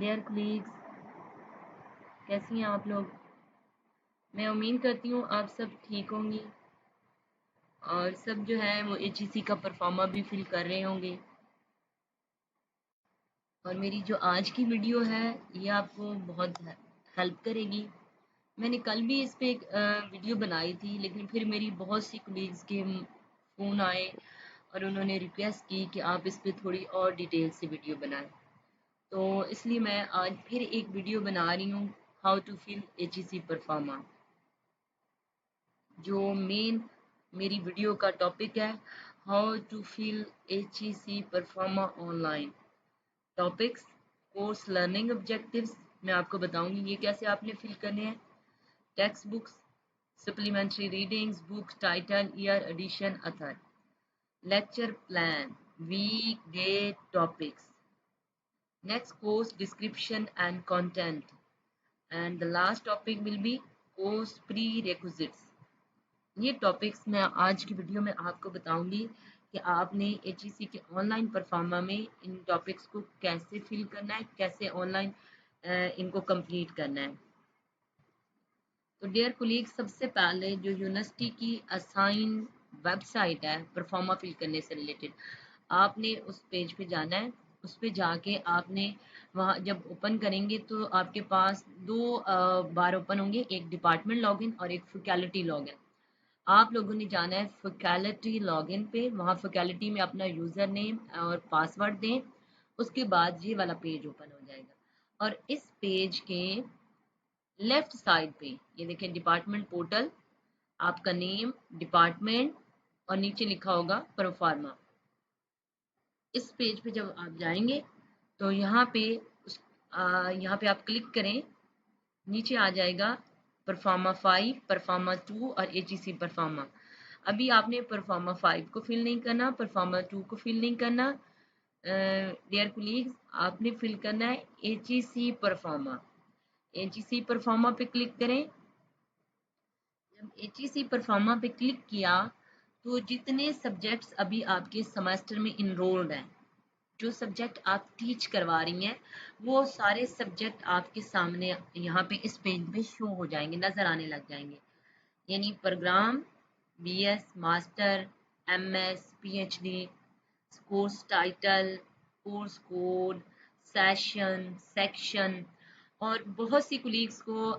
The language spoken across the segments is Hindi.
डियर कलीग्स, कैसी हैं आप लोग। मैं उम्मीद करती हूँ आप सब ठीक होंगी और सब जो है वो एचईसी का परफॉर्मा भी फिल कर रहे होंगे। और मेरी जो आज की वीडियो है ये आपको बहुत हेल्प करेगी। मैंने कल भी इस पे एक वीडियो बनाई थी, लेकिन फिर मेरी बहुत सी कलीग्स के फ़ोन आए और उन्होंने रिक्वेस्ट की कि आप इस पे थोड़ी और डिटेल से वीडियो बनाएं। तो इसलिए मैं आज फिर एक वीडियो बना रही हूँ, how to fill HEC proforma. जो मेन मेरी वीडियो का टॉपिक है, how to fill HEC proforma online. Topics, course learning objectives मैं आपको बताऊंगी ये कैसे आपने फिल करने हैं। Text books, supplementary readings, book title, year, edition, author, lecture plan, week, date, topics, next course description and content, and the last topic will be course prerequisites। ये टॉपिक्स मैं आज की वीडियो में आपको बताऊंगी कि आपने एचईसी के ऑनलाइन परफॉर्मा में इन टॉपिक्स को कैसे फिल करना है, कैसे ऑनलाइन इनको कंप्लीट करना है। तो डियर कोलीग, सबसे पहले जो यूनिवर्सिटी की असाइन वेबसाइट है परफॉर्मा फिल करने से रिलेटेड, आपने उस पेज पे जाना है। उस पे जाके आपने वहाँ जब ओपन करेंगे तो आपके पास दो बार ओपन होंगे, एक डिपार्टमेंट लॉगिन और एक फैकल्टी लॉगिन। आप लोगों ने जाना है फैकल्टी लॉगिन पे। वहाँ फैकल्टी में अपना यूज़र नेम और पासवर्ड दें। उसके बाद ये वाला पेज ओपन हो जाएगा और इस पेज के लेफ्ट साइड पे ये देखें डिपार्टमेंट पोर्टल, आपका नेम, डिपार्टमेंट और नीचे लिखा होगा परफॉर्मा। इस पेज पे जब आप जाएंगे तो यहाँ पे आप क्लिक करें, नीचे आ जाएगा परफॉर्मा 5, परफॉर्मा 2 और एचईसी परफॉर्मा। अभी आपने परफॉर्मा 5 को फिल नहीं करना, परफॉर्मा 2 को फिल नहीं करना। डियर कोलीग्स, आपने फिल करना है एचईसी परफॉर्मा। एचईसी परफॉर्मा पे क्लिक करें। जब एचईसी परफॉर्मा पे क्लिक किया तो जितने सब्जेक्ट्स अभी आपके सेमेस्टर में इनरोल्ड हैं, जो सब्जेक्ट आप टीच करवा रही हैं, वो सारे सब्जेक्ट आपके सामने यहाँ पे इस पेज पे शो हो जाएंगे, नज़र आने लग जाएंगे। यानी program, BS, master, MS, PhD, course title, course code, session, section. और बहुत सी कुलीग्स को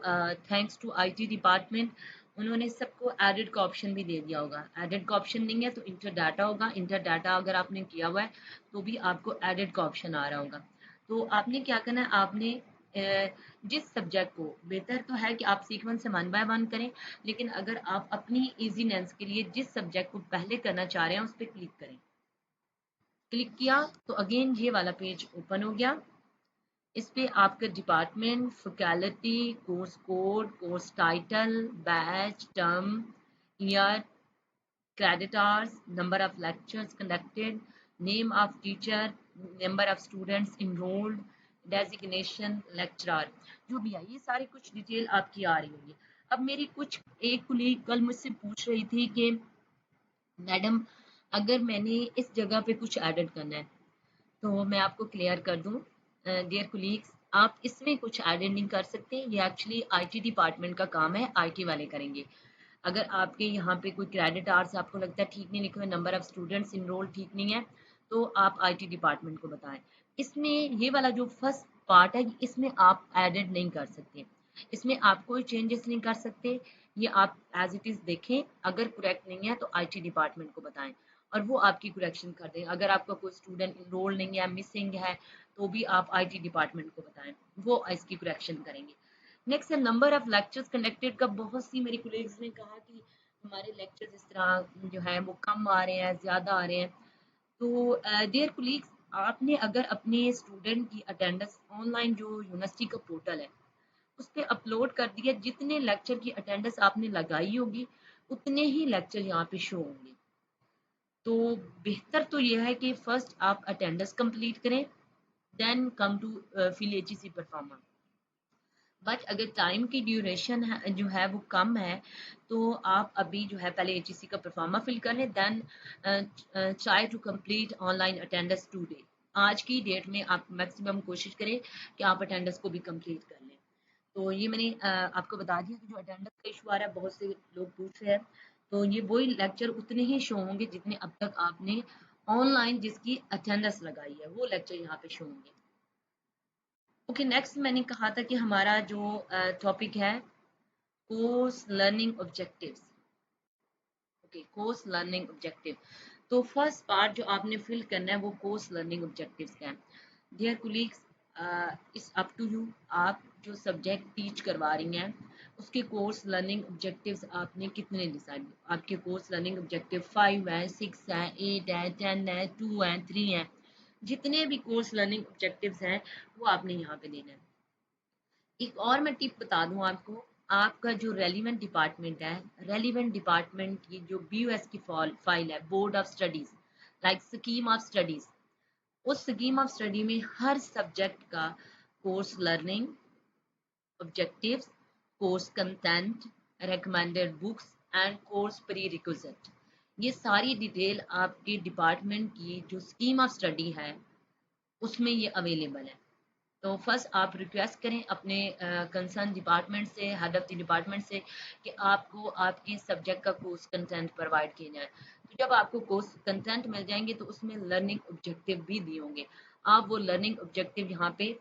थैंक्स टू आईटी डिपार्टमेंट, उन्होंने सबको एडिट का ऑप्शन भी दे दिया होगा। एडिट का ऑप्शन नहीं है तो इंटर डाटा होगा। इंटर डाटा अगर आपने किया हुआ है तो भी आपको एडिट का ऑप्शन आ रहा होगा। तो आपने क्या करना है, आपने जिस सब्जेक्ट को, बेहतर तो है कि आप सीक्वेंस से 1 बाय 1 करें, लेकिन अगर आप अपनी इजीनेस के लिए जिस सब्जेक्ट को पहले करना चाह रहे हैं उस पर क्लिक करें। क्लिक किया तो अगेन ये वाला पेज ओपन हो गया। इस पे आपका department, faculty, course code, course title, batch, term, year, credit hours, number of lectures conducted, name of teacher, number of students enrolled, designation lecturer, जो भी है ये सारी कुछ डिटेल आपकी आ रही होगी। अब मेरी कुछ एक कुलीग कल मुझसे पूछ रही थी कि मैडम अगर मैंने इस जगह पे कुछ एडिट करना है, तो मैं आपको क्लियर कर दूं डियर कुलीग्स, आप इसमें कुछ एडिट नहीं कर सकते। ये एक्चुअली आईटी डिपार्टमेंट का काम है, आईटी वाले करेंगे। अगर आपके यहाँ पे कोई क्रेडिट आवर्स आपको लगता है ठीक नहीं लिखे हुए, नंबर ऑफ स्टूडेंट्स इनरोल ठीक नहीं है, तो आप आईटी डिपार्टमेंट को बताएं। इसमें ये वाला जो फर्स्ट पार्ट है इसमें आप एडिट नहीं कर सकते, इसमें आप कोई चेंजेस नहीं कर सकते। ये आप एज इट इज़ देखें, अगर करेक्ट नहीं है तो आईटी डिपार्टमेंट को बताएं और वो आपकी करेक्शन कर दें। अगर आपका कोई स्टूडेंट इनरोल नहीं है, मिसिंग है, तो भी आप आईटी डिपार्टमेंट को बताएं, वो इसकी करेक्शन करेंगे। नेक्स्ट है नंबर ऑफ लेक्चर्स कंडक्टेड का। बहुत सी मेरी कोलीग्स ने कहा कि हमारे लेक्चर्स इस तरह जो है वो कम आ रहे हैं, ज़्यादा आ रहे हैं। तो डियर कोलीग्स, आपने अगर अपने स्टूडेंट की अटेंडेंस ऑनलाइन जो यूनिवर्सिटी का पोर्टल है उस पर अपलोड कर दिया, जितने लेक्चर की अटेंडेंस आपने लगाई होगी उतने ही लेक्चर यहाँ पे शो होंगे। तो बेहतर तो यह है कि फर्स्ट आप अटेंडेंस कंप्लीट करें, then come to fill HEC proforma. But अगर टाइम की ड्यूरेशन है जो है वो कम है, तो आप अभी जो है पहले एचईसी का परफॉर्मा फिल कर लें, then try to complete online attendance today. आज की डेट में आप मैक्सिमम कोशिश करें कि आप अटेंडेंस को भी कंप्लीट कर लें। तो ये मैंने आपको बता दिया कि जो अटेंडेंस का इशू आ रहा है, बहुत से लोग पूछ रहे हैं, तो ये वही लेक्चर उतने ही शो होंगे जितने अब तक आपने ऑनलाइन जिसकी अटेंडेंस लगाई है, वो लेक्चर यहाँ पे शो होंगे। ओके, नेक्स्ट मैंने कहा था कि हमारा जो टॉपिक है course learning objectives. Okay, course learning objective. तो फर्स्ट पार्ट जो आपने फिल करना है वो कोर्स लर्निंग ऑब्जेक्टिव्स का है। Dear colleagues, it's up to you, आप जो सब्जेक्ट टीच करवा रही हैं उसके कोर्स लर्निंग ऑब्जेक्टिव्स आपने कितने डिसाइड, आपके कोर्स लर्निंग ऑब्जेक्टिव 5 हैं, 6 हैं, 8 हैं, 10 हैं, 2 हैं, 3 हैं, जितने भी कोर्स लर्निंग ऑब्जेक्टिव्स हैं वो आपने यहाँ पे देना है। एक और मैं टिप बता दूं आपको, आपका जो रेलिवेंट डिपार्टमेंट है, रेलिवेंट डिपार्टमेंट की जो BOS की फाइल है, board of studies, like scheme of studies, उस स्कीम ऑफ स्टडी में हर सब्जेक्ट का course learning objectives, course content, recommended books and course pre requisite, ये सारी डिटेल आपके डिपार्टमेंट की जो स्कीम ऑफ स्टडी है उसमें ये अवेलेबल है। तो फर्स्ट आप रिक्वेस्ट करें अपने कंसर्न डिपार्टमेंट से, हेड ऑफ द डिपार्टमेंट से, कि आपको आपके सब्जेक्ट का कोर्स कंटेंट प्रोवाइड किया जाए। तो जब आपको कोर्स कंटेंट मिल जाएंगे तो उसमें लर्निंग ऑब्जेक्टिव भी दिए होंगे। आप वो लर्निंग ऑब्जेक्टिव यहाँ पे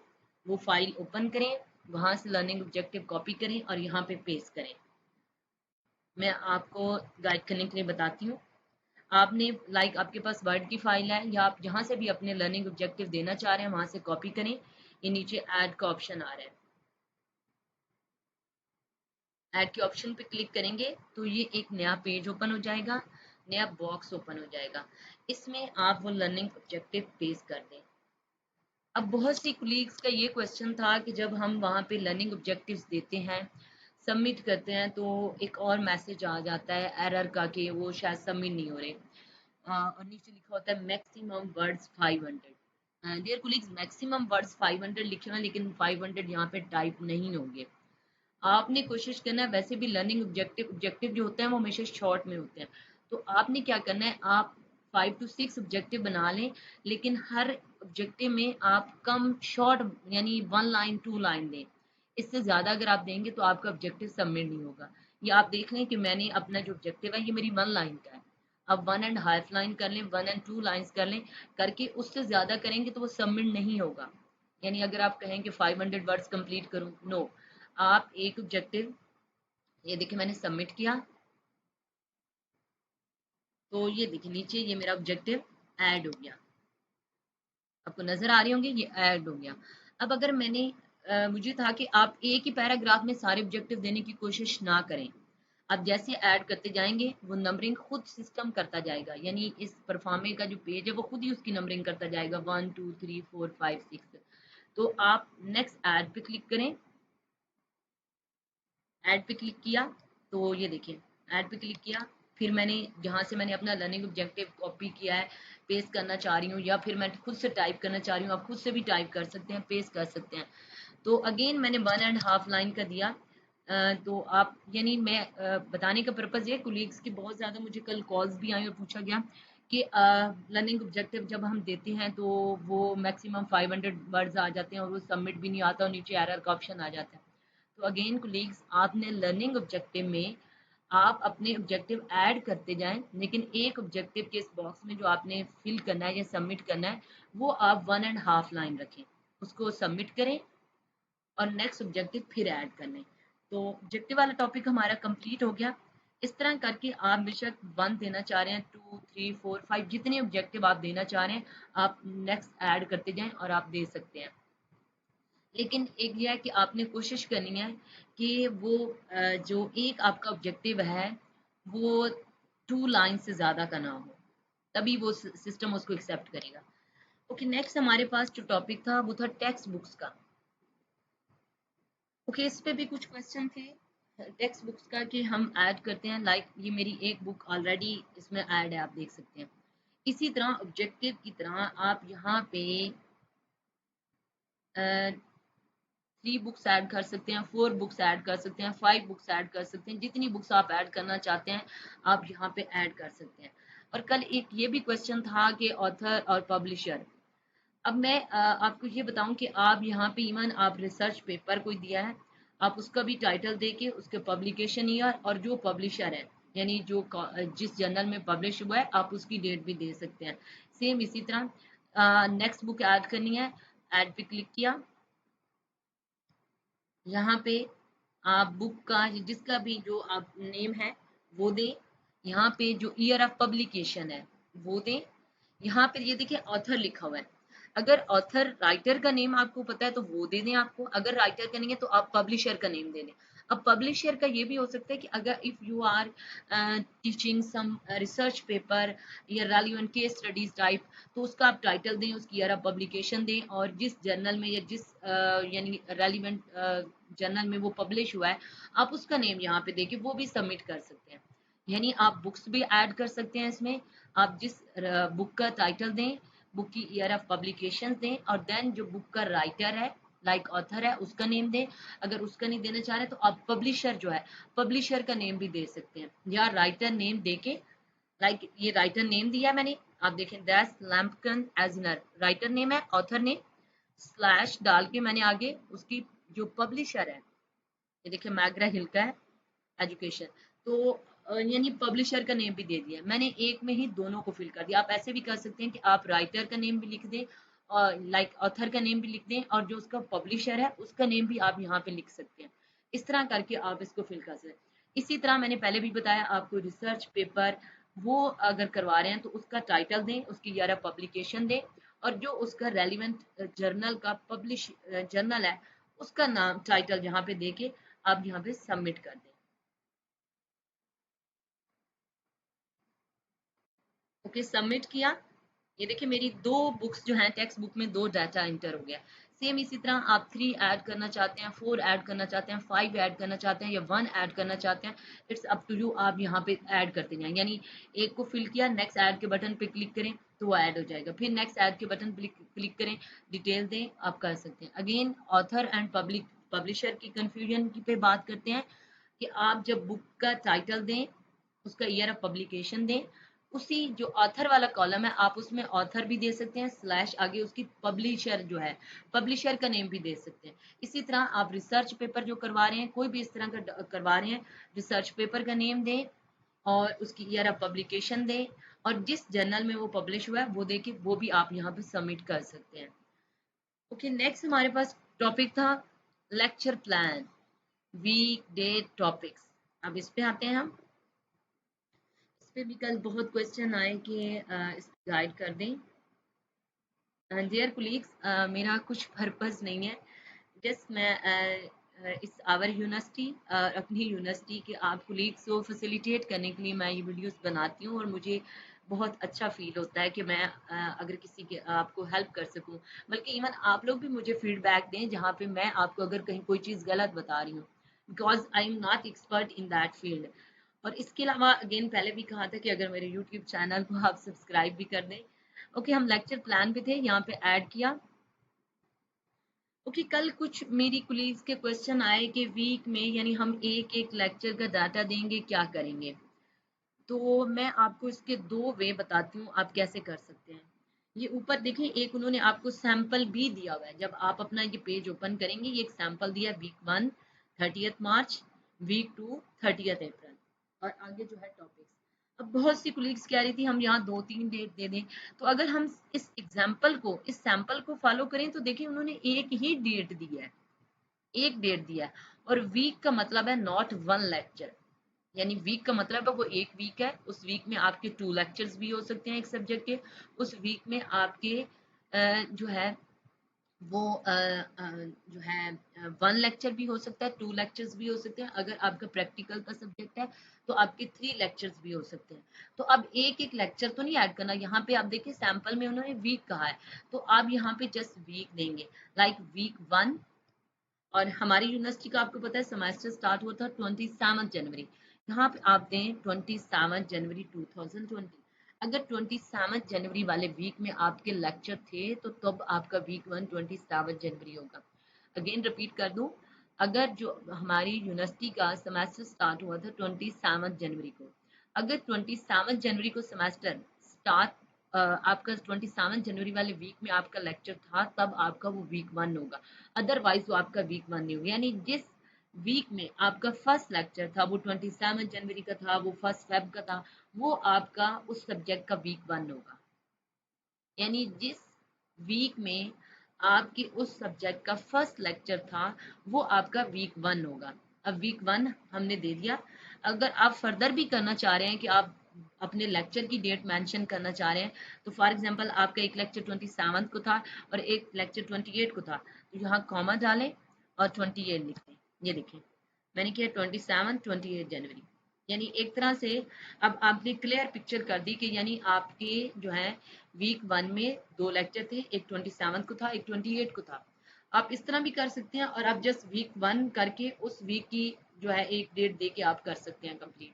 वो फाइल ओपन करें, वहाँ से लर्निंग ऑब्जेक्टिव कॉपी करें और यहाँ पे पेस्ट करें। मैं आपको गाइड करने के लिए बताती हूँ। आपने आपके पास वर्ड की फाइल है या आप जहाँ से भी अपने लर्निंग ऑब्जेक्टिव देना चाह रहे हैं वहाँ से कॉपी करें। ये नीचे ऐड का ऑप्शन आ रहा है, ऐड के ऑप्शन पे क्लिक करेंगे तो ये एक नया पेज ओपन हो जाएगा, नया बॉक्स ओपन हो जाएगा। इसमें आप वो लर्निंग ऑब्जेक्टिव पेस्ट कर दें। अब बहुत सी कुलीग्स का ये क्वेश्चन था कि जब हम वहाँ पे लर्निंग ऑब्जेक्टिव्स देते हैं, सबमिट करते हैं, तो एक और मैसेज आ जाता है एरर का कि वो शायद सबमिट नहीं हो रहे। और नीचे लिखा होता है maximum words 500। Dear colleagues, maximum words 500 लिखे हुए हैं, लेकिन 500 यहाँ पे टाइप नहीं होंगे। आपने कोशिश करना है, वैसे भी लर्निंग ऑब्जेक्टिव जो होते हैं वो हमेशा शॉर्ट में होते हैं। तो आपने क्या करना है, आप 5 to 6 ऑब्जेक्टिव बना लें, लेकिन हर ऑब्जेक्टिव में आप कम शॉर्ट यानी 1 लाइन 2 लाइन दें। इससे ज़्यादा अगर आप देंगे तो आपका ऑब्जेक्टिव सबमिट नहीं होगा। ये आप देख लें कि मैंने अपना जो ऑब्जेक्टिव है ये मेरी 1 लाइन का है। अब 1.5 लाइन कर लें, 1 and 2 लाइन्स कर लें, करके उससे ज़्यादा करेंगे तो वो सबमिट नहीं होगा। यानी अगर आप कहें कि 500 वर्ड्स कंप्लीट करूं, नो, आप एक ऑब्जेक्टिव, ये देखिए मैंने सबमिट किया, तो ये देखिए नीचे ये मेरा ऑब्जेक्टिव ऐड हो गया, आपको नजर आ रहे होंगे ये ऐड हो गया। अब अगर मैंने मुझे था कि आप एक ही पैराग्राफ में सारे ऑब्जेक्टिव देने की कोशिश ना करें। अब जैसे ऐड करते जाएंगे वो नंबरिंग खुद सिस्टम करता जाएगा, यानी इस परफॉर्मे का जो पेज है वो खुद ही उसकी नंबरिंग करता जाएगा 1 2 3 4 5 6। तो आप नेक्स्ट ऐड पे क्लिक करें, ऐड पे क्लिक किया, तो ये देखिए ऐड पे क्लिक किया, फिर मैंने जहाँ से मैंने अपना लर्निंग ऑब्जेक्टिव कॉपी किया है, पेस्ट करना चाह रही हूँ या फिर मैं खुद से टाइप करना चाह रही हूँ, आप खुद से भी टाइप कर सकते हैं, पेस्ट कर सकते हैं। तो अगेन मैंने 1.5 लाइन का दिया। तो आप यानी मैं बताने का पर्पज़ ये, कुलीग्स की बहुत ज़्यादा मुझे कल कॉल्स भी आई और पूछा गया कि लर्निंग ऑब्जेक्टिव जब हम देते हैं तो वो मैक्सिमम 500 वर्ड्स आ जाते हैं और वो सबमिट भी नहीं आता और नीचे एरर का ऑप्शन आ जाता है। तो अगेन कुलीग्स, आपने लर्निंग ऑब्जेक्टिव में आप अपने ऑब्जेक्टिव ऐड करते जाएं, लेकिन एक ऑब्जेक्टिव के इस बॉक्स में जो आपने फिल करना है या सबमिट करना है वो आप 1.5 लाइन रखें, उसको सबमिट करें और नेक्स्ट ऑब्जेक्टिव फिर ऐड करने। तो ऑब्जेक्टिव वाला टॉपिक हमारा कंप्लीट हो गया। इस तरह करके आप बेशक 1 देना चाह रहे हैं, 2 3 4 5 जितने ऑब्जेक्टिव आप देना चाह रहे हैं आप नेक्स्ट ऐड करते जाएं और आप दे सकते हैं। लेकिन एक यह है कि आपने कोशिश करनी है कि वो जो एक आपका ऑब्जेक्टिव है वो 2 लाइन से ज़्यादा का ना हो, तभी वो सिस्टम उसको एक्सेप्ट करेगा। ओके, नेक्स्ट हमारे पास जो टॉपिक था वो था टेक्स्ट बुक्स का। ओके, इस पे भी कुछ क्वेश्चन थे टेक्स्ट बुक्स का कि हम ऐड करते हैं, ये मेरी एक बुक ऑलरेडी इसमें ऐड है, आप देख सकते हैं। इसी तरह ऑब्जेक्टिव की तरह आप यहाँ पे 3 बुक्स ऐड कर सकते हैं, 4 बुक्स ऐड कर सकते हैं, 5 बुक्स ऐड कर सकते हैं, जितनी बुक्स आप ऐड करना चाहते हैं आप यहाँ पे ऐड कर सकते हैं। और कल एक ये भी क्वेश्चन था कि ऑथर और पब्लिशर, अब मैं आपको ये बताऊं कि आप यहाँ पे इवन आप रिसर्च पेपर कोई दिया है, आप उसका भी टाइटल देके उसके पब्लिकेशन ईयर और जो पब्लिशर है, यानी जो जिस जर्नल में पब्लिश हुआ है, आप उसकी डेट भी दे सकते हैं। सेम इसी तरह नेक्स्ट बुक ऐड करनी है, ऐड पे क्लिक किया, यहाँ पे आप बुक का जिसका भी जो आप नेम है वो दें, यहाँ पे जो ईयर ऑफ पब्लिकेशन है वो दें, यहाँ पे ये देखिए ऑथर लिखा हुआ है, अगर ऑथर राइटर का नेम आपको पता है तो वो दे दें आपको, अगर राइटर का नहीं है तो आप पब्लिशर का नेम दे दें। अब पब्लिशर का ये भी हो सकता है कि अगर if you are teaching some research paper या रेलिवेंट केस स्टडीज टाइप, तो उसका आप टाइटल दें, उसकी ईयर ऑफ पब्लिकेशन दें, और जिस जर्नल में या जिस यानी रेलिवेंट जर्नल में वो पब्लिश हुआ है, आप उसका नेम यहाँ पे देके वो भी सबमिट कर सकते हैं। यानी आप बुक्स भी ऐड कर सकते हैं इसमें, आप जिस बुक का टाइटल दें, बुक की ईयर ऑफ पब्लिकेशन दें, और देन जो बुक का राइटर है, लाइक ऑथर है, उसका नेम दें। अगर उसका नहीं देना चाह रहे तो आप पब्लिशर जो है, पब्लिशर का नेम भी दे सकते हैं, या राइटर नेम देके, लाइक ये राइटर नेम दिया है मैंने, आप देखें दैस लैम्पकन एजनर राइटर नेम है, ऑथर नेम स्लैश डाल के मैंने आगे उसकी जो पब्लिशर है, ये देखिए मैग्रा हिल का है एजुकेशन, तो यानी पब्लिशर का नेम भी दे दिया मैंने, एक में ही दोनों को फिल कर दिया। आप ऐसे भी कर सकते हैं कि आप राइटर का नेम भी लिख दें और लाइक ऑथर का नेम भी लिख दें, और जो उसका पब्लिशर है उसका नेम भी आप यहाँ पे लिख सकते हैं। इस तरह करके आप इसको फिल कर सकते हैं। इसी तरह मैंने पहले भी बताया, आपको रिसर्च पेपर वो अगर करवा रहे हैं तो उसका टाइटल दें, उसकी ईयर ऑफ पब्लिकेशन दें, और जो उसका रेलिवेंट जर्नल का पब्लिश जर्नल है उसका नाम टाइटल यहाँ पे दे के आप यहाँ पे सबमिट कर दें। ओके, सबमिट किया। ये देखिए मेरी दो बुक्स जो हैं टेक्स्ट बुक में दो डाटा इंटर हो गया। सेम इसी तरह आप 3 ऐड करना चाहते हैं, 4 ऐड करना चाहते हैं, 5 ऐड करना चाहते हैं, या 1 ऐड करना चाहते हैं, इट्स अप टू यू। आप यहाँ पे ऐड करते जाएं, यानी एक को फिल किया, नेक्स्ट ऐड के बटन पे क्लिक करें तो वो ऐड हो जाएगा, फिर नेक्स्ट ऐड के बटन पे क्लिक करें, डिटेल दें, आप कर सकते हैं। अगेन ऑथर एंड पब्लिशर की कन्फ्यूजन की पे बात करते हैं कि आप जब बुक का टाइटल दें, उसका ईयर ऑफ पब्लिकेशन दें, उसी जो ऑथर वाला कॉलम है आप उसमें ऑथर भी दे सकते हैं, स्लैश आगे उसकी पब्लिशर जो है, पब्लिशर का नेम भी दे सकते हैं। इसी तरह आप रिसर्च पेपर जो करवा रहे हैं, कोई भी इस तरह का करवा रहे हैं, रिसर्च पेपर का नेम दें और उसकी ईयर ऑफ पब्लिकेशन दें, और जिस जर्नल में वो पब्लिश हुआ है वो देके वो भी आप यहाँ पे सबमिट कर सकते हैं। ओके, नेक्स्ट हमारे पास टॉपिक था lecture plan, week, date, topics. अब इस पे आते हैं हम। इस पे भी कल बहुत क्वेश्चन आए कि इस गाइड कर दें। डियर कुलीग्स, मेरा कुछ पर्पस नहीं है, जस्ट मैं इस आवर यूनिवर्सिटी, अपनी यूनिवर्सिटी के आप कुलीग्स को फैसिलिटेट करने के लिए मैं ये वीडियोस बनाती हूँ, और मुझे बहुत अच्छा फील होता है कि मैं अगर किसी के आपको हेल्प कर सकूं, बल्कि इवन आप लोग भी मुझे फीडबैक दें जहाँ पे मैं आपको अगर कहीं कोई चीज़ गलत बता रही हूँ, because I am not expert in that field. और इसके अलावा अगेन पहले भी कहा था कि अगर मेरे यूट्यूब चैनल को आप सब्सक्राइब भी कर दें। ओके, हम लेक्चर प्लान पे थे, यहाँ पे ऐड किया। ओके, कल कुछ मेरी कुलीग्स के क्वेश्चन आए कि वीक में यानी हम एक एक लेक्चर का डाटा देंगे, क्या करेंगे। तो मैं आपको इसके दो वे बताती हूँ आप कैसे कर सकते हैं। ये ऊपर देखें, एक उन्होंने आपको सैंपल भी दिया हुआ है, जब आप अपना ये पेज ओपन करेंगे, ये एक सैंपल दिया है, वीक 1 30 मार्च, वीक 2 30 अप्रैल, और आगे जो है टॉपिक्स। अब बहुत सी कुलीग्स कह रही थी हम यहाँ 2-3 डेट दे दें, तो अगर हम इस एग्जाम्पल को, इस सैंपल को फॉलो करें तो देखिए उन्होंने एक ही डेट दी है, एक डेट दिया है, और वीक का मतलब है नॉट वन लेक्चर, यानी वीक का मतलब है वो एक वीक है, उस वीक में आपके 2 लेक्चर्स भी हो सकते हैं एक सब्जेक्ट के, उस वीक में आपके जो है वो जो है 1 लेक्चर भी हो सकता है, 2 लेक्चर्स भी हो सकते हैं, अगर आपका प्रैक्टिकल का सब्जेक्ट है तो आपके 3 लेक्चर्स भी हो सकते हैं। तो अब एक एक लेक्चर तो नहीं ऐड करना, यहाँ पे आप देखिए सैंपल में उन्होंने वीक कहा है, तो आप यहाँ पे जस्ट वीक देंगे, लाइक वीक 1। और हमारी यूनिवर्सिटी का आपको पता है सेमेस्टर स्टार्ट हुआ था 27 जनवरी, यहाँ पे आप दें 27 जनवरी 2020। अगर 27 जनवरी वाले वीक में आपके लेक्चर थे तो तब आपका वीक 1 27 जनवरी होगा। अगेन रिपीट कर दूं, अगर जो हमारी यूनिवर्सिटी का सेमेस्टर स्टार्ट हुआ था 27 जनवरी को, अगर 27 जनवरी को सेमेस्टर स्टार्ट आपका 27 जनवरी वाले वीक में आपका लेक्चर था, तब आपका वो वीक 1 होगा, अदरवाइज वो आपका वीक 1 नहीं होगा। यानी जिस वीक में आपका फर्स्ट लेक्चर था वो 27 जनवरी का था, वो 1 फेब का था, वो आपका उस सब्जेक्ट का वीक 1 होगा। यानी जिस वीक में आपके उस सब्जेक्ट का फर्स्ट लेक्चर था वो आपका वीक 1 होगा। अब वीक 1 हमने दे दिया। अगर आप फर्दर भी करना चाह रहे हैं कि आप अपने लेक्चर की डेट मेंशन करना चाह रहे हैं, तो फॉर एग्जांपल आपका एक लेक्चर 27 को था और एक लेक्चर 28 को था, तो यहाँ कॉमा डालें और 28 लिख दें। ये देखें मैंने किया 27 28 जनवरी। यानी एक तरह से अब आपने क्लियर पिक्चर कर दी कि यानी आपके जो है वीक 1 में 2 लेक्चर थे, एक 27 को था, एक 28 को था। आप इस तरह भी कर सकते हैं और आप जस्ट वीक 1 करके उस वीक की जो है एक डेट दे के आप कर सकते हैं कंप्लीट।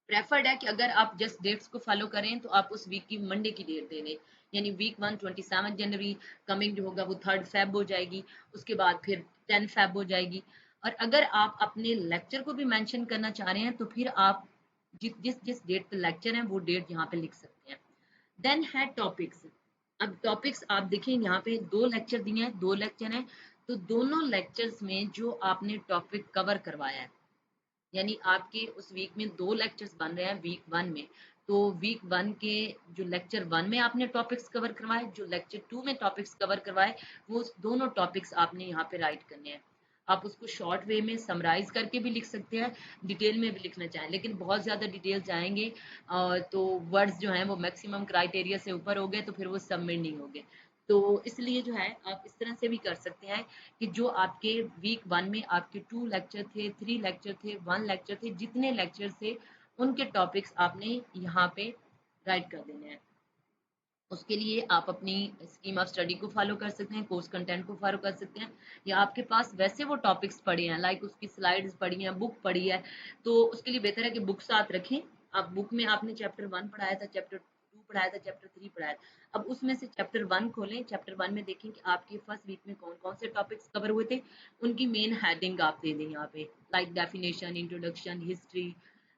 प्रेफर्ड है कि अगर आप जस्ट डेट्स को फॉलो करें तो आप उस वीक की मंडे की डेट दे दें। यानी वीक 1 27 जनवरी, कमिंग जो होगा वो 3 फेब हो जाएगी, उसके बाद फिर 10 फेब हो जाएगी। और अगर आप अपने लेक्चर को भी मेंशन करना चाह रहे हैं तो फिर आप जिस जिस जिस डेट पे लेक्चर है वो डेट यहाँ पे लिख सकते हैं। देन है टॉपिक्स। अब टॉपिक्स आप देखें यहाँ पे 2 लेक्चर दिए हैं, 2 लेक्चर हैं, तो दोनों लेक्चर्स में जो आपने टॉपिक कवर करवाया है, यानी आपके उस वीक में 2 लेक्चर्स बन रहे हैं वीक 1 में, तो वीक 1 के जो लेक्चर 1 में आपने टॉपिक्स कवर करवाए, जो लेक्चर 2 में टॉपिक्स कवर करवाए, वो दोनों टॉपिक्स आपने यहाँ पे राइट करने हैं। आप उसको शॉर्ट वे में समराइज करके भी लिख सकते हैं, डिटेल में भी लिखना चाहें, लेकिन बहुत ज़्यादा डिटेल जाएंगे तो वर्ड्स जो हैं वो मैक्सिमम क्राइटेरिया से ऊपर हो गए तो फिर वो सबमिट नहीं होंगे। तो इसलिए जो है आप इस तरह से भी कर सकते हैं कि जो आपके वीक 1 में आपके 2 लेक्चर थे, 3 लेक्चर थे, 1 लेक्चर थे, जितने लेक्चर थे उनके टॉपिक्स आपने यहाँ पे राइट कर देने हैं। उसके लिए आप अपनी स्कीम ऑफ स्टडी को फॉलो कर सकते हैं, कोर्स कंटेंट को फॉलो कर सकते हैं, या आपके पास वैसे वो टॉपिक्स पढ़े हैं, लाइक उसकी स्लाइड्स पढ़ी हैं, बुक पढ़ी है, तो उसके लिए बेहतर है कि बुक साथ रखें। आप बुक में आपने चैप्टर 1 पढ़ाया था, चैप्टर 2 पढ़ाया था, चैप्टर 3 पढ़ाया था, अब उसमें से चैप्टर 1 खोलें, चैप्टर 1 में देखें कि आपके फर्स्ट वीक में कौन कौन से टॉपिक्स कवर हुए थे, उनकी मेन हेडिंग आप दे दें यहाँ पे, like definition, introduction, history,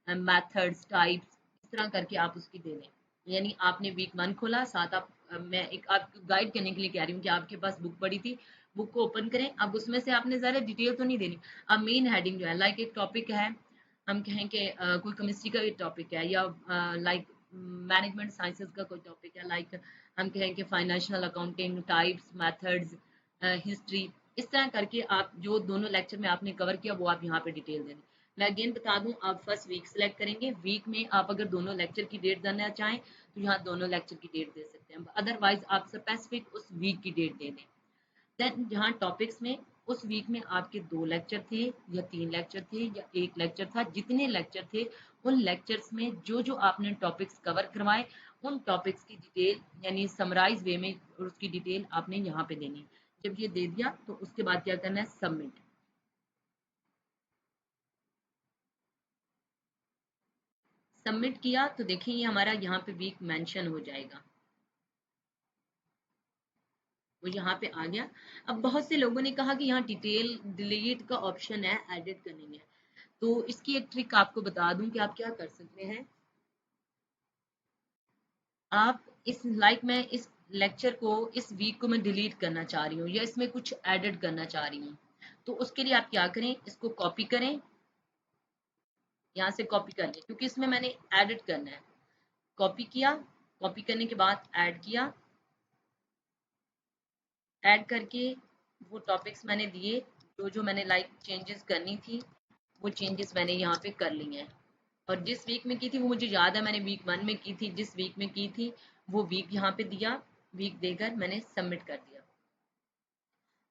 methods, types, इस तरह करके आप उसकी दे दें। यानी आपने वीक 1 खोला, साथ आप मैं एक आपको गाइड करने के लिए कह रही हूँ कि आपके पास बुक पड़ी थी, बुक को ओपन करें। अब उसमें से आपने ज़्यादा डिटेल तो नहीं देनी, अब मेन हेडिंग जो है, लाइक एक टॉपिक है, हम कहें कि कोई केमिस्ट्री का टॉपिक है, या लाइक मैनेजमेंट साइंसेज का कोई टॉपिक है, लाइक हम कहें कि financial accounting, types, methods, history, इस तरह करके आप जो दोनों लेक्चर में आपने कवर किया वो आप यहाँ पे डिटेल दें। मैं अगेन बता दूं, आप फर्स्ट वीक सेलेक्ट करेंगे, वीक में आप अगर दोनों लेक्चर की डेट देना चाहें तो यहाँ दोनों लेक्चर की डेट दे सकते हैं, अदरवाइज आप स्पेसिफिक उस वीक की डेट दे दें। देन जहाँ टॉपिक्स में उस वीक में आपके 2 लेक्चर थे या 3 लेक्चर थे या 1 लेक्चर था, जितने लेक्चर थे उन लेक्चर्स में जो जो आपने टॉपिक्स कवर करवाए उन टॉपिक्स की डिटेल, यानी समराइज वे में उसकी डिटेल आपने यहाँ पे देनी है। जब ये दे दिया तो उसके बाद क्या करना है, सबमिट। सबमिट किया तो देखिए ये हमारा यहाँ पे वीक मेंशन हो जाएगा, वो यहाँ पे आ गया। अब बहुत से लोगों ने कहा कि यहाँ डिटेल डिलीट का ऑप्शन है, एडिट करनी है, तो इसकी एक ट्रिक आपको बता दूं कि आप क्या कर सकते हैं। आप इस लाइक मैं इस लेक्चर को, इस वीक को मैं डिलीट करना चाह रही हूँ या इसमें कुछ एडिट करना चाह रही हूँ, तो उसके लिए आप क्या करें, इसको कॉपी करें, यहाँ से कॉपी कर लें क्योंकि इसमें मैंने एडिट करना है। कॉपी किया, कॉपी करने के बाद ऐड किया, ऐड करके वो टॉपिक्स मैंने दिए, जो जो मैंने लाइक चेंजेस करनी थी वो चेंजेस मैंने यहाँ पे कर ली हैं। और जिस वीक में की थी वो मुझे याद है, मैंने वीक 1 में की थी, जिस वीक में की थी वो वीक यहाँ पे दिया, वीक देकर मैंने सबमिट कर दिया।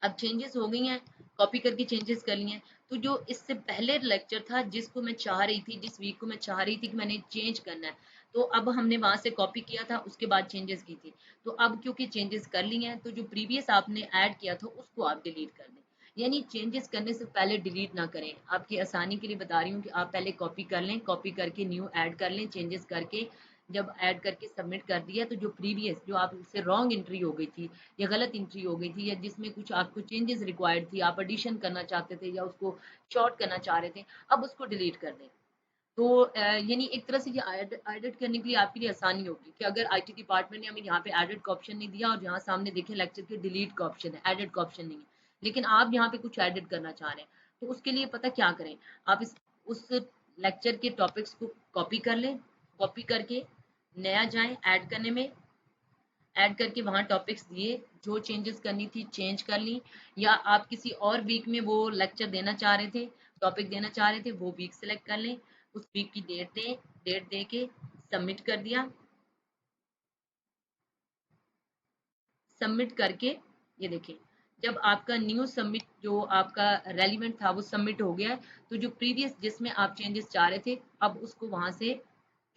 अब चेंजेस हो गई हैं, कॉपी करके चेंजेस कर लिए हैं, तो जो इससे पहले लेक्चर था जिसको मैं चाह रही थी, जिस वीक को मैं चाह रही थी कि मैंने चेंज करना है, तो अब हमने वहां से कॉपी किया था, उसके बाद चेंजेस की थी, तो अब क्योंकि चेंजेस कर लिए हैं तो जो प्रीवियस आपने ऐड किया था उसको आप डिलीट कर दें। यानी चेंजेस करने से पहले डिलीट ना करें, आपकी आसानी के लिए बता रही हूँ कि आप पहले कॉपी कर लें, कॉपी करके न्यू ऐड कर लें, चेंजेस करके जब ऐड करके सबमिट कर दिया तो जो प्रीवियस जो आपसे रॉन्ग एंट्री हो गई थी या गलत एंट्री हो गई थी या जिसमें कुछ आपको चेंजेस रिक्वायर्ड थी, आप एडिशन करना चाहते थे या उसको शॉर्ट करना चाह रहे थे, अब उसको डिलीट कर दें। तो यानी एक तरह से ये एडिट करने के लिए आपके लिए आसानी होगी कि अगर आईटी डिपार्टमेंट ने हमें यहाँ पे एडिट का ऑप्शन नहीं दिया और यहाँ सामने देखें लेक्चर के डिलीट का ऑप्शन है, एडिट का ऑप्शन नहीं है, लेकिन आप यहाँ पे कुछ एडिट करना चाह रहे हैं, तो उसके लिए पता क्या करें, आप इस उस लेक्चर के टॉपिक्स को कॉपी कर लें, कॉपी करके नया जाएं ऐड करने में, ऐड करके वहाँ टॉपिक्स दिए, जो चेंजेस करनी थी चेंज कर ली, या आप किसी और वीक में वो लेक्चर देना चाह रहे थे, टॉपिक देना चाह रहे थे, वो वीक सेलेक्ट कर लें, उस वीक की डेट दें, डेट दे के सबमिट कर दिया, सबमिट करके ये देखें जब आपका न्यू सबमिट जो आपका रेलिवेंट था वो सबमिट हो गया है, तो जो प्रीवियस जिसमें आप चेंजेस चाह रहे थे अब उसको वहां से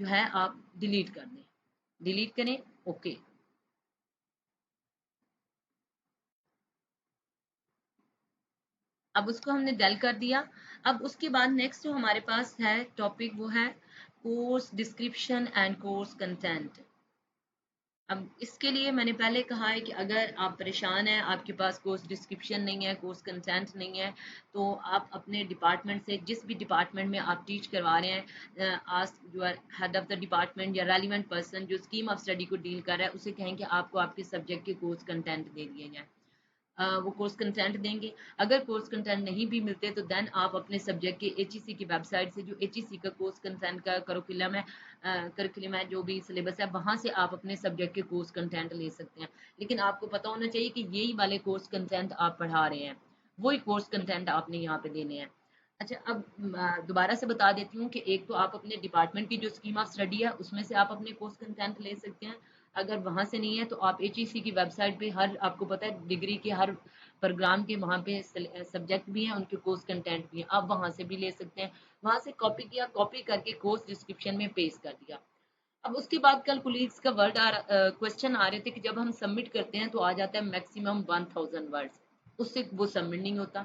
जो है आप डिलीट कर दें, डिलीट करें, ओके। अब उसको हमने डेल कर दिया। अब उसके बाद नेक्स्ट जो हमारे पास है टॉपिक वो है course description and course content. अब इसके लिए मैंने पहले कहा है कि अगर आप परेशान हैं, आपके पास कोर्स डिस्क्रिप्शन नहीं है, कोर्स कंटेंट नहीं है, तो आप अपने डिपार्टमेंट से, जिस भी डिपार्टमेंट में आप टीच करवा रहे हैं, आस्क जो हेड ऑफ द डिपार्टमेंट या रेलिवेंट पर्सन जो स्कीम ऑफ स्टडी को डील कर रहा है, उसे कहें कि आपको आपके सब्जेक्ट के कोर्स कंटेंट दे दिए जाएँ। वो कोर्स कंटेंट देंगे। अगर कोर्स कंटेंट नहीं भी मिलते तो देन आप अपने सब्जेक्ट के एचईसी की वेबसाइट से, जो एचईसी का कोर्स कंटेंट का करिकुलम है, जो भी सिलेबस है, वहाँ से आप अपने सब्जेक्ट के कोर्स कंटेंट ले सकते हैं। लेकिन आपको पता होना चाहिए कि यही वाले कोर्स कंटेंट आप पढ़ा रहे हैं, वही कोर्स कंटेंट आपने यहाँ पे देने हैं। अच्छा, अब दोबारा से बता देती हूँ कि एक तो आप अपने डिपार्टमेंट की जो स्कीम ऑफ स्टडी है उसमें से आप अपने कोर्स कंटेंट ले सकते हैं। अगर वहाँ से नहीं है तो आप एचईसी की वेबसाइट पे, हर आपको पता है डिग्री के हर प्रोग्राम के वहाँ पे सब्जेक्ट भी हैं, उनके कोर्स कंटेंट भी हैं, आप वहाँ से भी ले सकते हैं। वहाँ से कॉपी किया, कॉपी करके कोर्स डिस्क्रिप्शन में पेस्ट कर दिया। अब उसके बाद कल कोलीग्स का क्वेश्चन आ रहे थे कि जब हम सबमिट करते हैं तो आ जाता है मैक्सिमम 1000 वर्ड्स, उससे वो सबमिट नहीं होता।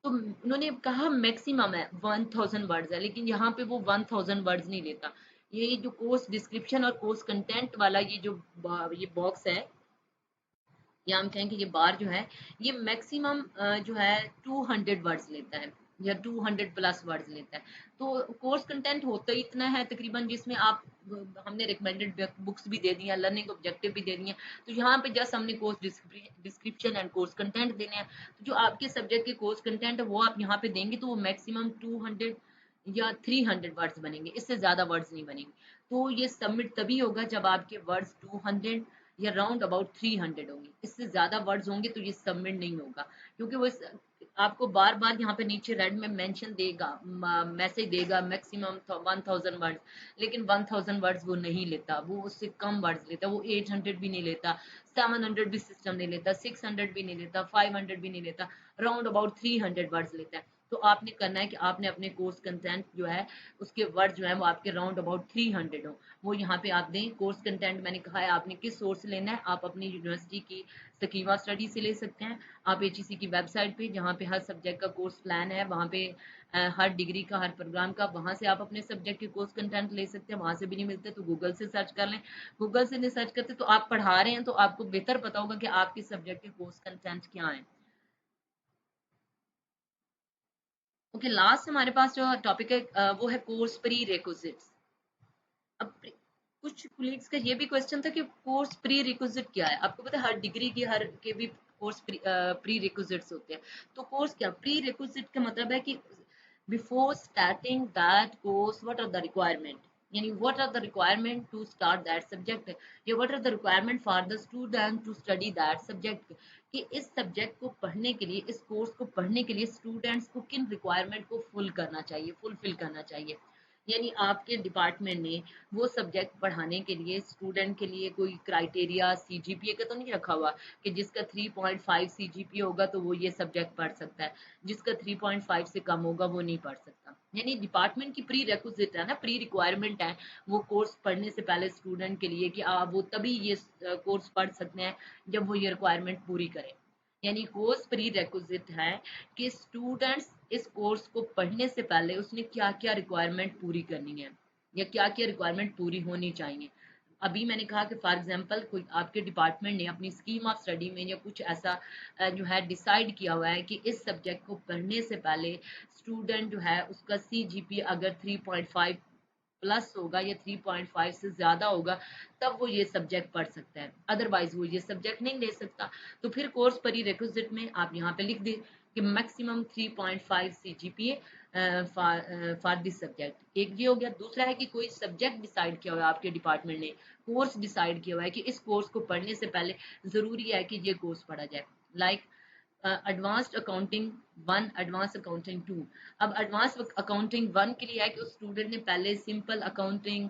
तो उन्होंने कहा मैक्सिमम है 1000 वर्ड्स है, लेकिन यहाँ पे वो 1000 वर्ड्स नहीं लेता। ये जो कोर्स डिस्क्रिप्शन और कोर्स कंटेंट वाला ये जो ये बॉक्स है, या हम कहें कि ये बार जो है, ये मैक्सिमम जो है 200 वर्ड्स लेता है, या 200+ वर्ड्स लेता है। तो कोर्स कंटेंट होता ही इतना है तकरीबन, जिसमें आप हमने रिकमेंडेड बुक्स भी दे दी हैं, लर्निंग ऑब्जेक्टिव भी दे दिए हैं, तो यहाँ पे जस्ट हमने course description and course content देने हैं। तो जो आपके सब्जेक्ट के कोर्स कंटेंट है वो आप यहाँ पे देंगे तो वो मैक्सिमम 200 या 300 वर्ड्स बनेंगे, इससे ज्यादा वर्ड्स नहीं बनेंगे। तो ये सबमिट तभी होगा जब आपके वर्ड्स 200 या राउंड अबाउट 300 होंगे, इससे ज्यादा वर्ड्स होंगे तो ये सबमिट नहीं होगा, क्योंकि वो आपको बार बार यहाँ पे नीचे रेड में मेंशन देगा, मैसेज देगा मैक्सिमम 1000 वर्ड्स, लेकिन 1000 वर्ड्स वो नहीं लेता, वो उससे कम वर्ड्स लेता, वो 800 भी नहीं लेता, 700 भी सिस्टम नहीं लेता, 600 भी नहीं लेता, 500 भी नहीं लेता, राउंड अबाउट 300 वर्ड्स लेता है। तो आपने करना है कि आपने अपने कोर्स कंटेंट जो है उसके वर्ड जो है वो आपके राउंड अबाउट 300 हो, वो यहाँ पे आप दें। कोर्स कंटेंट मैंने कहा है आपने किस सोर्स से लेना है, आप अपनी यूनिवर्सिटी की स्कीम ऑफ स्टडी से ले सकते हैं, आप एचईसी की वेबसाइट पे जहाँ पे हर सब्जेक्ट का कोर्स प्लान है, वहाँ पे हर डिग्री का, हर प्रोग्राम का, वहाँ से आप अपने सब्जेक्ट के कोर्स कंटेंट ले सकते हैं। वहाँ से भी नहीं मिलते तो गूगल से सर्च कर लें, गूगल से नहीं सर्च करते तो आप पढ़ा रहे हैं तो आपको बेहतर पता होगा कि आपके सब्जेक्ट के कोर्स कंटेंट क्या है। ओके, लास्ट हमारे पास जो टॉपिक है वो है कोर्स प्री रिक्विजिट्स। अब कुछ कोलीग्स का ये भी क्वेश्चन था कि कोर्स प्री रिक्विजिट क्या है। आपको पता है हर डिग्री की हर के भी कोर्स प्री रिक्विजिट्स होते हैं। तो कोर्स क्या, प्री रिक्विजिट का मतलब है कि before starting that course what are the requirement, यानी what are the requirement to start that subject, या what are the requirement for the student to study that subject, कि इस सब्जेक्ट को पढ़ने के लिए, इस कोर्स को पढ़ने के लिए स्टूडेंट्स को किन रिक्वायरमेंट को फुलफिल करना चाहिए। यानी आपके डिपार्टमेंट ने वो सब्जेक्ट पढ़ाने के लिए स्टूडेंट के लिए कोई क्राइटेरिया सीजीपीए का तो नहीं रखा हुआ कि जिसका 3.5 सीजीपीए होगा तो वो ये सब्जेक्ट पढ़ सकता है, जिसका 3.5 से कम होगा वो नहीं पढ़ सकता। यानी डिपार्टमेंट की प्री रिक्विजिट है ना, प्री रिक्वायरमेंट है वो कोर्स पढ़ने से पहले स्टूडेंट के लिए कि वो तभी ये कोर्स पढ़ सकते हैं जब वो ये रिक्वायरमेंट पूरी करें। यानी कोर्स प्री रिक्विजिट है कि स्टूडेंट्स इस कोर्स को पढ़ने से पहले उसने क्या क्या रिक्वायरमेंट पूरी करनी है, या क्या क्या रिक्वायरमेंट पूरी होनी चाहिए। अभी मैंने कहा कि फॉर एग्जांपल कोई आपके डिपार्टमेंट ने अपनी स्कीम ऑफ स्टडी में या कुछ ऐसा जो है डिसाइड किया हुआ है कि इस सब्जेक्ट को पढ़ने से पहले स्टूडेंट जो है उसका CGPA अगर 3.5 प्लस होगा या 3.5 से ज़्यादा होगा तब वो ये सब्जेक्ट पढ़ सकता है, अदरवाइज वो ये सब्जेक्ट नहीं ले सकता। तो फिर कोर्स परी रिक्विजिट में आप यहाँ पे लिख दें कि maximum 3.5 CGPA for this subject. एक ये हो गया। दूसरा है कि कोई सब्जेक्ट डिसाइड किया हुआ है आपके डिपार्टमेंट ने, कोर्स डिसाइड किया हुआ है कि इस कोर्स को पढ़ने से पहले ज़रूरी है कि ये कोर्स पढ़ा जाए, like advanced accounting 1, advance accounting 2। अब एडवांस अकाउंटिंग 1 के लिए है कि उस स्टूडेंट ने पहले simple accounting,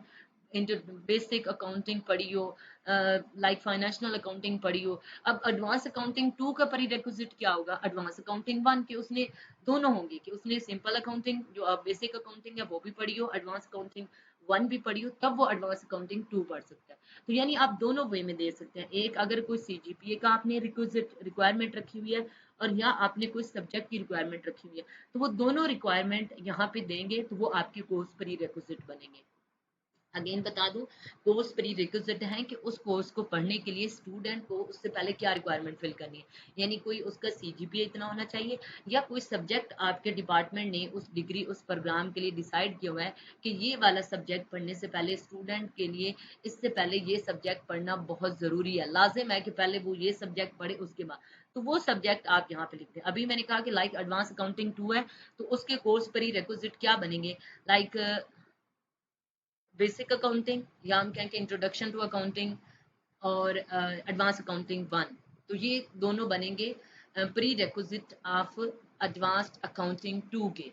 inter basic accounting पढ़ी हो, लाइक फाइनेंशियल अकाउंटिंग पढ़ी हो। अब एडवांस अकाउंटिंग 2 का प्री रिक्विजिट क्या होगा एडवांस अकाउंटिंग 1 के, उसने दोनों होंगे कि उसने सिंपल अकाउंटिंग जो बेसिक अकाउंटिंग है वो भी पढ़ी हो, एडवांस अकाउंटिंग 1 भी पढ़ी हो, तब वो एडवांस अकाउंटिंग 2 पढ़ सकता है। तो यानी आप दोनों वे में दे सकते हैं, एक अगर कोई CGPA का आपने रिक्वायरमेंट रखी हुई है और या आपने कोई सब्जेक्ट की रिक्वायरमेंट रखी हुई है, तो वो दोनों रिक्वायरमेंट यहाँ पे देंगे तो वो आपके कोर्स प्री रिक्विजिट बनेंगे। अगेन बता दूं, कोर्स प्री रिक्विजिट है कि उस कोर्स को पढ़ने के लिए स्टूडेंट को उससे पहले क्या रिक्वायरमेंट फिल करनी है, यानी कोई उसका CGPA इतना होना चाहिए या कोई सब्जेक्ट आपके डिपार्टमेंट ने उस डिग्री उस प्रोग्राम के लिए डिसाइड किया हुआ है कि ये वाला सब्जेक्ट पढ़ने से पहले स्टूडेंट के लिए इससे पहले ये सब्जेक्ट पढ़ना बहुत ज़रूरी है, लाजिम है कि पहले वो ये सब्जेक्ट पढ़े उसके बाद, तो वो सब्जेक्ट आप यहाँ पे लिखते हैं। अभी मैंने कहा कि लाइक एडवांस अकाउंटिंग 2 है तो उसके कोर्स प्री रिक्विजिट क्या बनेंगे, लाइक बेसिक अकाउंटिंग या हम कहें कि इंट्रोडक्शन टू अकाउंटिंग और एडवांस अकाउंटिंग 1। तो ये दोनों बनेंगे pre requisite of advanced accounting 2 के।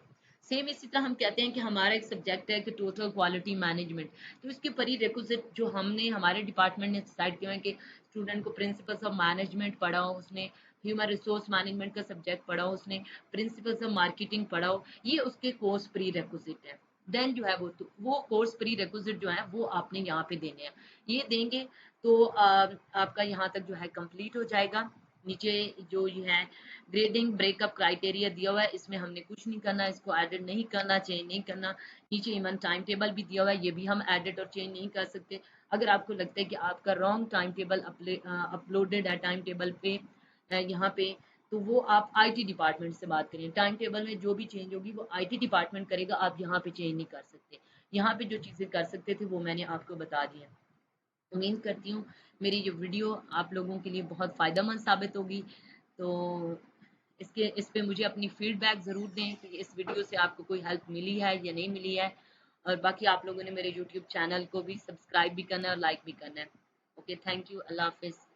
सेम इसी तरह हम कहते हैं कि हमारा एक सब्जेक्ट है कि टोटल क्वालिटी मैनेजमेंट, तो इसके प्री रिक्विजिट जो हमने हमारे डिपार्टमेंट ने डिसाइड किया है कि स्टूडेंट को प्रिंसिपल्स ऑफ मैनेजमेंट पढ़ा हो, उसने ह्यूमन रिसोर्स मैनेजमेंट का सब्जेक्ट पढ़ा हो, उसने प्रिंसिपल्स ऑफ मार्केटिंग पढ़ा हो, ये उसके कोर्स प्री रिक्विजिट है। देन जो है वो कोर्स प्री रिक्विजिट जो है वो आपने यहाँ पे देने हैं, ये देंगे तो आपका यहाँ तक जो है कंप्लीट हो जाएगा। नीचे जो ये है ग्रेडिंग ब्रेकअप क्राइटेरिया दिया हुआ है, इसमें हमने कुछ नहीं करना, इसको एडिट नहीं करना, चेंज नहीं करना। नीचे इवन टाइम टेबल भी दिया हुआ है, ये भी हम एडिट और चेंज नहीं कर सकते। अगर आपको लगता है कि आपका रॉन्ग टाइम टेबल अपलोडेड है टाइम टेबल पे यहाँ पे, तो वो आप IT डिपार्टमेंट से बात करें। टाइम टेबल में जो भी चेंज होगी वो IT डिपार्टमेंट करेगा, आप यहाँ पे चेंज नहीं कर सकते। यहाँ पे जो चीज़ें कर सकते थे वो मैंने आपको बता दिया। उम्मीद करती हूँ मेरी ये वीडियो आप लोगों के लिए बहुत फ़ायदेमंद साबित होगी। तो इस पे मुझे अपनी फीडबैक ज़रूर दें कि इस वीडियो से आपको कोई हेल्प मिली है या नहीं मिली है। और बाकी आप लोगों ने मेरे यूट्यूब चैनल को भी सब्सक्राइब भी करना है और लाइक भी करना है। ओके, थैंक यू, अल्लाह हाफिज़।